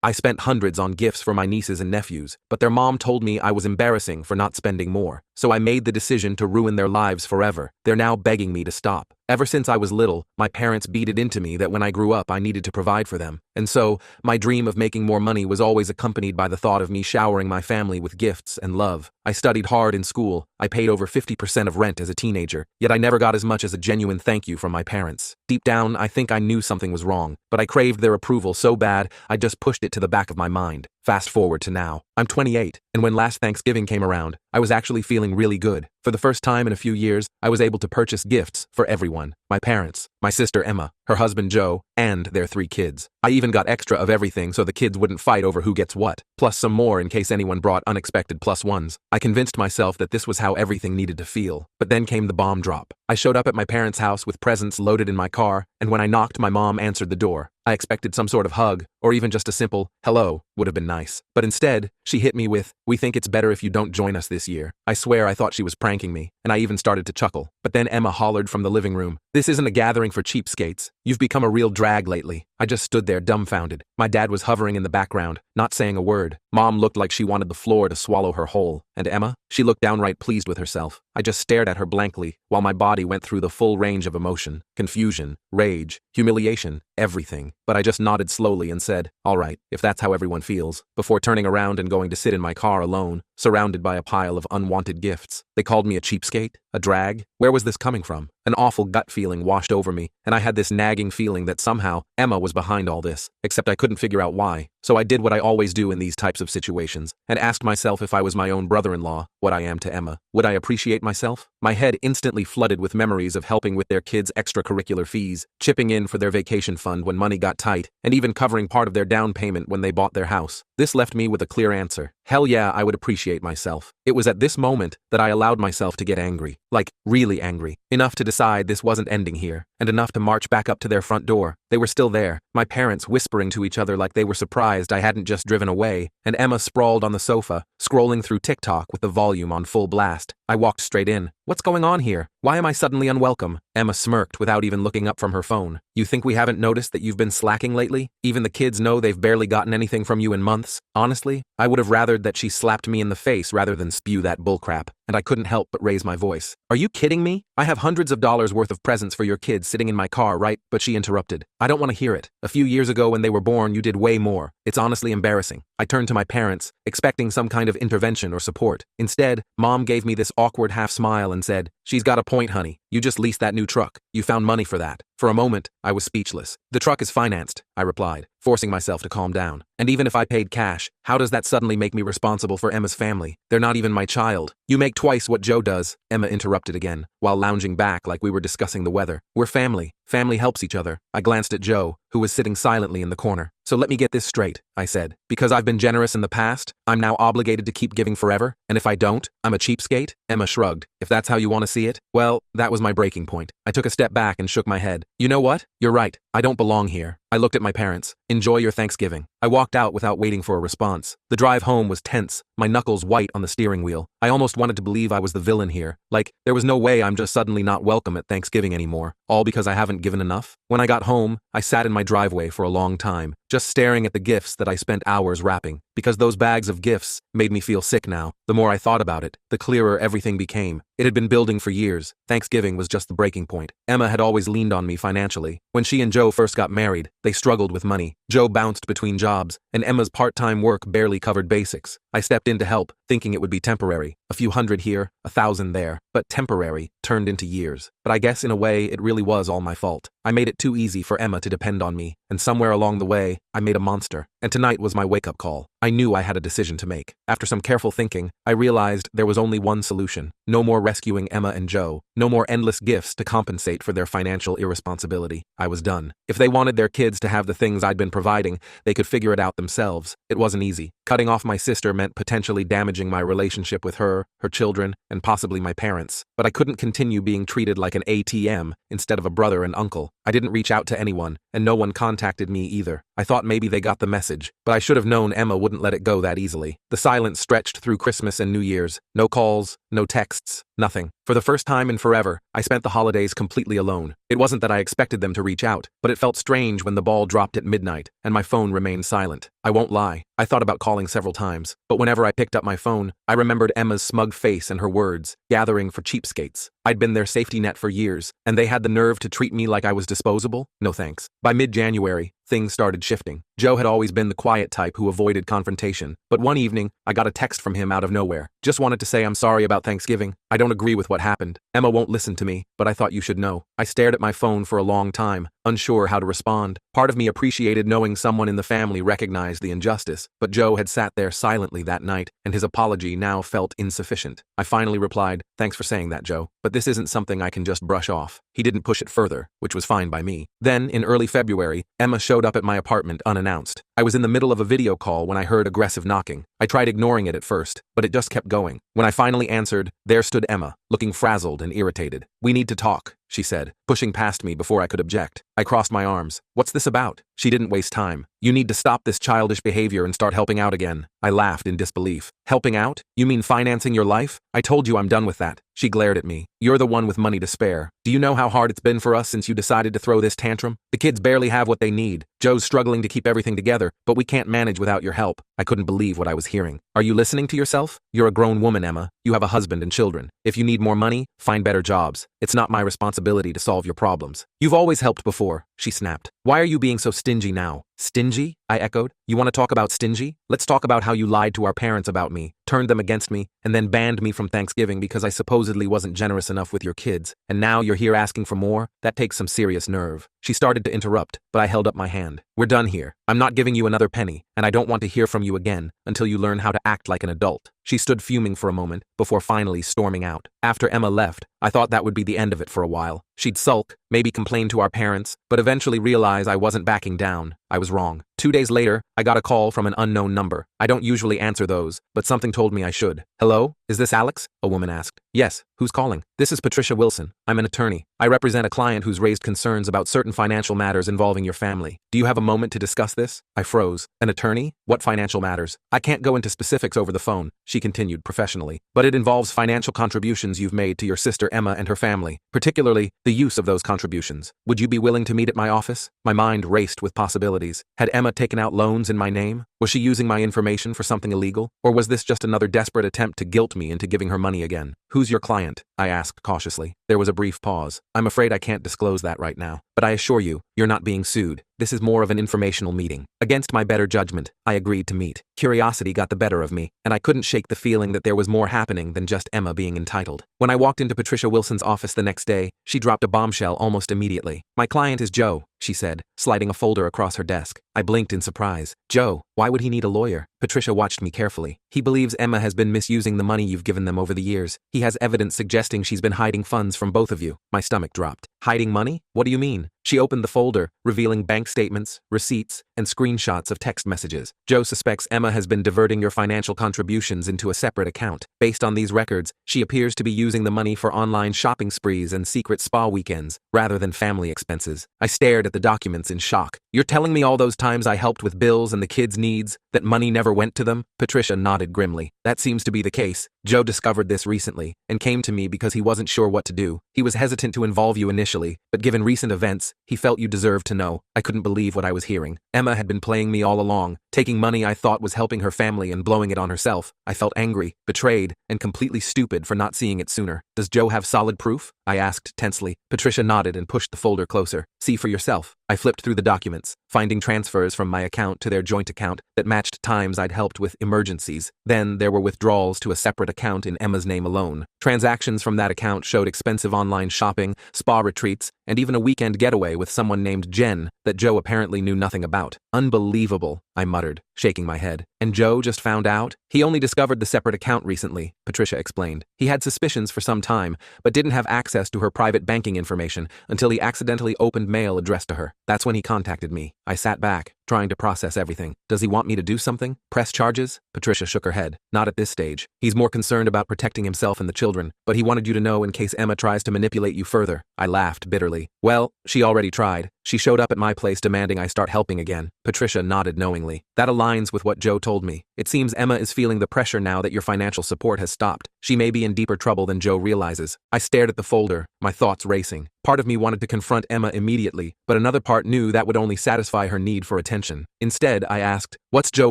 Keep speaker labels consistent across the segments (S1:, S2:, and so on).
S1: I spent hundreds on gifts for my nieces and nephews, but their mom told me I was embarrassing for not spending more. So I made the decision to ruin their lives forever. They're now begging me to stop. Ever since I was little, my parents beat it into me that when I grew up I needed to provide for them. And so, my dream of making more money was always accompanied by the thought of me showering my family with gifts and love. I studied hard in school. I paid over 50% of rent as a teenager, yet I never got as much as a genuine thank you from my parents. Deep down, I think I knew something was wrong, but I craved their approval so bad I just pushed it to the back of my mind. Fast forward to now. I'm 28, and when last Thanksgiving came around, I was actually feeling really good. For the first time in a few years, I was able to purchase gifts for everyone. My parents, my sister Emma, her husband Joe, and their 3 kids. I even got extra of everything so the kids wouldn't fight over who gets what, plus some more in case anyone brought unexpected plus ones. I convinced myself that this was how everything needed to feel. But then came the bomb drop. I showed up at my parents' house with presents loaded in my car, and when I knocked, my mom answered the door. I expected some sort of hug, or even just a simple, hello, would have been nice. But instead, she hit me with, we think it's better if you don't join us this year. I swear I thought she was pranking me, and I even started to chuckle. But then Emma hollered from the living room, this isn't a gathering for cheapskates. You've become a real drag lately. I just stood there dumbfounded. My dad was hovering in the background, not saying a word. Mom looked like she wanted the floor to swallow her whole. And Emma? She looked downright pleased with herself. I just stared at her blankly, while my body went through the full range of emotion. Confusion, rage, humiliation, everything. But I just nodded slowly and said, all right, if that's how everyone feels, before turning around and going to sit in my car alone, surrounded by a pile of unwanted gifts. They called me a cheapskate? A drag? Where was this coming from? An awful gut feeling washed over me, and I had this nagging feeling that somehow Emma was behind all this, except I couldn't figure out why. So I did what I always do in these types of situations, and asked myself if I was my own brother-in-law, what I am to Emma. Would I appreciate myself? My head instantly flooded with memories of helping with their kids' extracurricular fees, chipping in for their vacation fund when money got tight, and even covering part of their down payment when they bought their house. This left me with a clear answer. Hell yeah, I would appreciate myself. It was at this moment that I allowed myself to get angry. Like, really angry. Enough to decide this wasn't ending here, and enough to march back up to their front door. They were still there, my parents whispering to each other like they were surprised I hadn't just driven away, and Emma sprawled on the sofa, scrolling through TikTok with the volume on full blast. I walked straight in. What's going on here? Why am I suddenly unwelcome? Emma smirked without even looking up from her phone. You think we haven't noticed that you've been slacking lately? Even the kids know they've barely gotten anything from you in months. Honestly, I would have rathered that she slapped me in the face rather than spew that bullcrap, and I couldn't help but raise my voice. Are you kidding me? I have hundreds of dollars worth of presents for your kids sitting in my car, right? But she interrupted. I don't want to hear it. A few years ago when they were born, you did way more. It's honestly embarrassing. I turned to my parents, expecting some kind of intervention or support. Instead, Mom gave me this awkward half smile and said, she's got a point, honey. You just leased that new truck. You found money for that. For a moment, I was speechless. The truck is financed, I replied, forcing myself to calm down. And even if I paid cash, how does that suddenly make me responsible for Emma's family? They're not even my child. You make twice what Joe does, Emma interrupted again, while lounging back like we were discussing the weather. We're family. Family helps each other. I glanced at Joe, who was sitting silently in the corner. So let me get this straight, I said. Because I've been generous in the past, I'm now obligated to keep giving forever? And if I don't, I'm a cheapskate? Emma shrugged. If that's how you want to see it, well, that was my breaking point. I took a step back and shook my head. You know what? You're right. I don't belong here. I looked at my parents. Enjoy your Thanksgiving. I walked out without waiting for a response. The drive home was tense, my knuckles white on the steering wheel. I almost wanted to believe I was the villain here. Like, there was no way I'm just suddenly not welcome at Thanksgiving anymore, all because I haven't given enough. When I got home, I sat in my driveway for a long time, just staring at the gifts that I spent hours wrapping. Because those bags of gifts made me feel sick now. The more I thought about it, the clearer everything became. It had been building for years. Thanksgiving was just the breaking point. Emma had always leaned on me financially. When she and Joe first got married, they struggled with money. Joe bounced between jobs, and Emma's part-time work barely covered basics. I stepped in to help, thinking it would be temporary. A few hundred here, 1,000 there. But temporary turned into years. But I guess in a way, it really was all my fault. I made it too easy for Emma to depend on me, and somewhere along the way, I made a monster. And tonight was my wake-up call. I knew I had a decision to make. After some careful thinking, I realized there was only one solution. No more rescuing Emma and Joe. No more endless gifts to compensate for their financial irresponsibility. I was done. If they wanted their kids to have the things I'd been providing, they could figure it out themselves. It wasn't easy. Cutting off my sister meant potentially damaging my relationship with her children, and possibly my parents. But I couldn't continue being treated like an ATM instead of a brother and uncle. I didn't reach out to anyone, and no one contacted me either. I thought maybe they got the message, but I should have known Emma wouldn't let it go that easily. The silence stretched through Christmas and New Year's. No calls, no texts, Nothing. For the first time in forever, I spent the holidays completely alone. It wasn't that I expected them to reach out, but it felt strange when the ball dropped at midnight and my phone remained silent. I won't lie, I thought about calling several times, but whenever I picked up my phone, I remembered Emma's smug face and her words, gathering for cheapskates. I'd been their safety net for years, and they had the nerve to treat me like I was disposable? No thanks. By mid-January, things started shifting. Joe had always been the quiet type who avoided confrontation, but one evening, I got a text from him out of nowhere. Just wanted to say I'm sorry about Thanksgiving. I don't agree with what happened. Emma won't listen to me, but I thought you should know. I stared at my phone for a long time, unsure how to respond. Part of me appreciated knowing someone in the family recognized the injustice, but Joe had sat there silently that night, and his apology now felt insufficient. I finally replied, "Thanks for saying that, Joe, but this isn't something I can just brush off." He didn't push it further, which was fine by me. Then, in early February, Emma showed up at my apartment unannounced. I was in the middle of a video call when I heard aggressive knocking. I tried ignoring it at first, but it just kept going. When I finally answered, there stood Emma, looking frazzled and irritated. "We need to talk," she said, pushing past me before I could object. I crossed my arms. "What's this about?" She didn't waste time. "You need to stop this childish behavior and start helping out again." I laughed in disbelief. "Helping out? You mean financing your life? I told you I'm done with that." She glared at me. "You're the one with money to spare. Do you know how hard it's been for us since you decided to throw this tantrum? The kids barely have what they need. Joe's struggling to keep everything together, but we can't manage without your help." I couldn't believe what I was hearing. "Are you listening to yourself? You're a grown woman, Emma. You have a husband and children. If you need more money, find better jobs. It's not my responsibility to solve your problems. You've always helped before," she snapped. "Why are you being so stingy now?" "Stingy?" I echoed. "You want to talk about stingy? Let's talk about how you lied to our parents about me, turned them against me, and then banned me from Thanksgiving because I supposedly wasn't generous enough with your kids. And now you're here asking for more? That takes some serious nerve." She started to interrupt, but I held up my hand. "We're done here. I'm not giving you another penny, and I don't want to hear from you again until you learn how to act like an adult." She stood fuming for a moment before finally storming out. After Emma left, I thought that would be the end of it for a while. She'd sulk, maybe complain to our parents, but eventually realize I wasn't backing down. I was wrong. 2 days later, I got a call from an unknown number. I don't usually answer those, but something told me I should. "Hello? Is this Alex?" a woman asked. "Yes. Who's calling?" "This is Patricia Wilson. I'm an attorney. I represent a client who's raised concerns about certain financial matters involving your family. Do you have a moment to discuss this?" I froze. "An attorney? What financial matters?" "I can't go into specifics over the phone," she continued professionally, "but it involves financial contributions you've made to your sister Emma and her family, particularly the use of those contributions. Would you be willing to meet at my office?" My mind raced with possibilities. Had Emma taken out loans in my name? Was she using my information for something illegal? Or was this just another desperate attempt to guilt me into giving her money again? "Who's your client?" I asked cautiously. There was a brief pause. "I'm afraid I can't disclose that right now, but I assure you, you're not being sued. This is more of an informational meeting." Against my better judgment, I agreed to meet. Curiosity got the better of me, and I couldn't shake the feeling that there was more happening than just Emma being entitled. When I walked into Patricia Wilson's office the next day, she dropped a bombshell almost immediately. "My client is Joe," she said, sliding a folder across her desk. I blinked in surprise. "Joe? Why would he need a lawyer?" Patricia watched me carefully. "He believes Emma has been misusing the money you've given them over the years. He has evidence suggesting she's been hiding funds from both of you." My stomach dropped. "Hiding money? What do you mean?" She opened the folder, revealing bank statements, receipts, and screenshots of text messages. "Joe suspects Emma has been diverting your financial contributions into a separate account. Based on these records, she appears to be using the money for online shopping sprees and secret spa weekends, rather than family expenses." I stared at the documents in shock. "You're telling me all those times I helped with bills and the kids' needs, that money never went to them?" Patricia nodded grimly. "That seems to be the case. Joe discovered this recently, and came to me because he wasn't sure what to do. He was hesitant to involve you initially, but given recent events, he felt you deserved to know." I couldn't believe what I was hearing. Emma had been playing me all along, taking money I thought was helping her family and blowing it on herself. I felt angry, betrayed, and completely stupid for not seeing it sooner. "Does Joe have solid proof?" I asked tensely. Patricia nodded and pushed the folder closer. "See for yourself." I flipped through the documents, finding transfers from my account to their joint account that matched times I'd helped with emergencies. Then there were withdrawals to a separate account in Emma's name alone. Transactions from that account showed expensive online shopping, spa retreats, and even a weekend getaway with someone named Jen that Joe apparently knew nothing about. "Unbelievable," I muttered, shaking my head. "And Joe just found out?" "He only discovered the separate account recently," Patricia explained. "He had suspicions for some time, but didn't have access to her private banking information until he accidentally opened mail addressed to her. That's when he contacted me." I sat back, trying to process everything. "Does he want me to do something? Press charges?" Patricia shook her head. "Not at this stage. He's more concerned about protecting himself and the children, but he wanted you to know in case Emma tries to manipulate you further." I laughed bitterly. "Well, she already tried. She showed up at my place demanding I start helping again." Patricia nodded knowingly. "That aligns with what Joe told told me. It seems Emma is feeling the pressure now that your financial support has stopped. She may be in deeper trouble than Joe realizes. I stared at the folder, my thoughts racing. Part of me wanted to confront Emma immediately, but another part knew that would only satisfy her need for attention. Instead, I asked, "What's Joe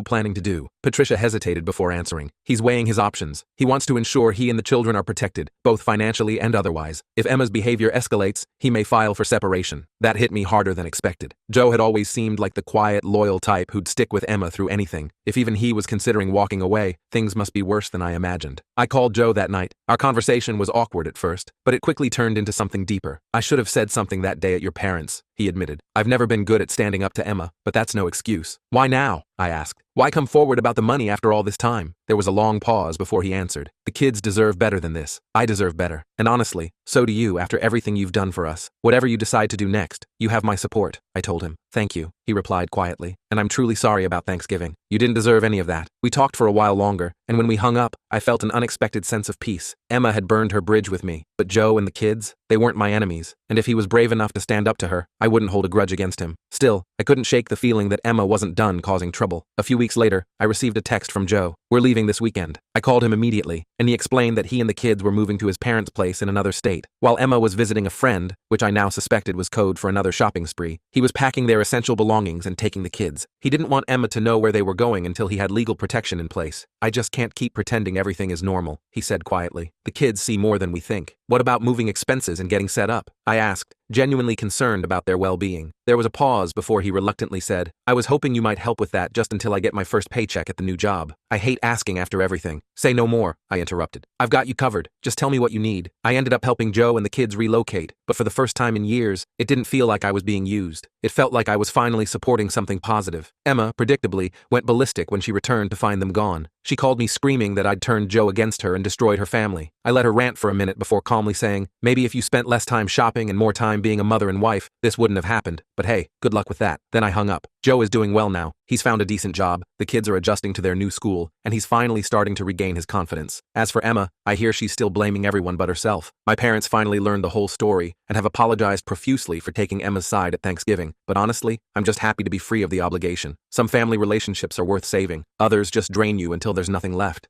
S1: planning to do?" Patricia hesitated before answering. "He's weighing his options. He wants to ensure he and the children are protected, both financially and otherwise. If Emma's behavior escalates, he may file for separation." That hit me harder than expected. Joe had always seemed like the quiet, loyal type who'd stick with Emma through anything. If even he was considering walking away, things must be worse than I imagined. I called Joe that night. Our conversation was awkward at first, but it quickly turned into something deeper. "I should have said something that day at your parents'," he admitted. "I've never been good at standing up to Emma, but that's no excuse." "Why now?" I asked. "Why come forward about the money after all this time?" There was a long pause before he answered. "The kids deserve better than this. I deserve better. And honestly, so do you after everything you've done for us. Whatever you decide to do next, you have my support," I told him. "Thank you," he replied quietly. "And I'm truly sorry about Thanksgiving. You didn't deserve any of that." We talked for a while longer, and when we hung up, I felt an unexpected sense of peace. Emma had burned her bridge with me, but Joe and the kids, they weren't my enemies. And if he was brave enough to stand up to her, I wouldn't hold a grudge against him. Still, I couldn't shake the feeling that Emma wasn't done causing trouble. A few weeks later, I received a text from Joe. "We're leaving this weekend." I called him immediately, and he explained that he and the kids were moving to his parents' place in another state. While Emma was visiting a friend, which I now suspected was code for another shopping spree, he was packing their essential belongings and taking the kids. He didn't want Emma to know where they were going until he had legal protection in place. "I just can't keep pretending everything is normal," he said quietly. "The kids see more than we think." "What about moving expenses and getting set up?" I asked, genuinely concerned about their well-being. There was a pause before he reluctantly said, "I was hoping you might help with that just until I get my first paycheck at the new job." "I hate asking after everything." "Say no more," I interrupted. "I've got you covered. Just tell me what you need." I ended up helping Joe and the kids relocate, but for the first time in years, it didn't feel like I was being used. It felt like I was finally supporting something positive. Emma, predictably, went ballistic when she returned to find them gone. She called me screaming that I'd turned Joe against her and destroyed her family. I let her rant for a minute before calmly saying, "Maybe if you spent less time shopping and more time being a mother and wife, this wouldn't have happened. But hey, good luck with that." Then I hung up. Joe is doing well now. He's found a decent job, the kids are adjusting to their new school, and he's finally starting to regain his confidence. As for Emma, I hear she's still blaming everyone but herself. My parents finally learned the whole story and have apologized profusely for taking Emma's side at Thanksgiving. But honestly, I'm just happy to be free of the obligation. Some family relationships are worth saving. Others just drain you until there's nothing left.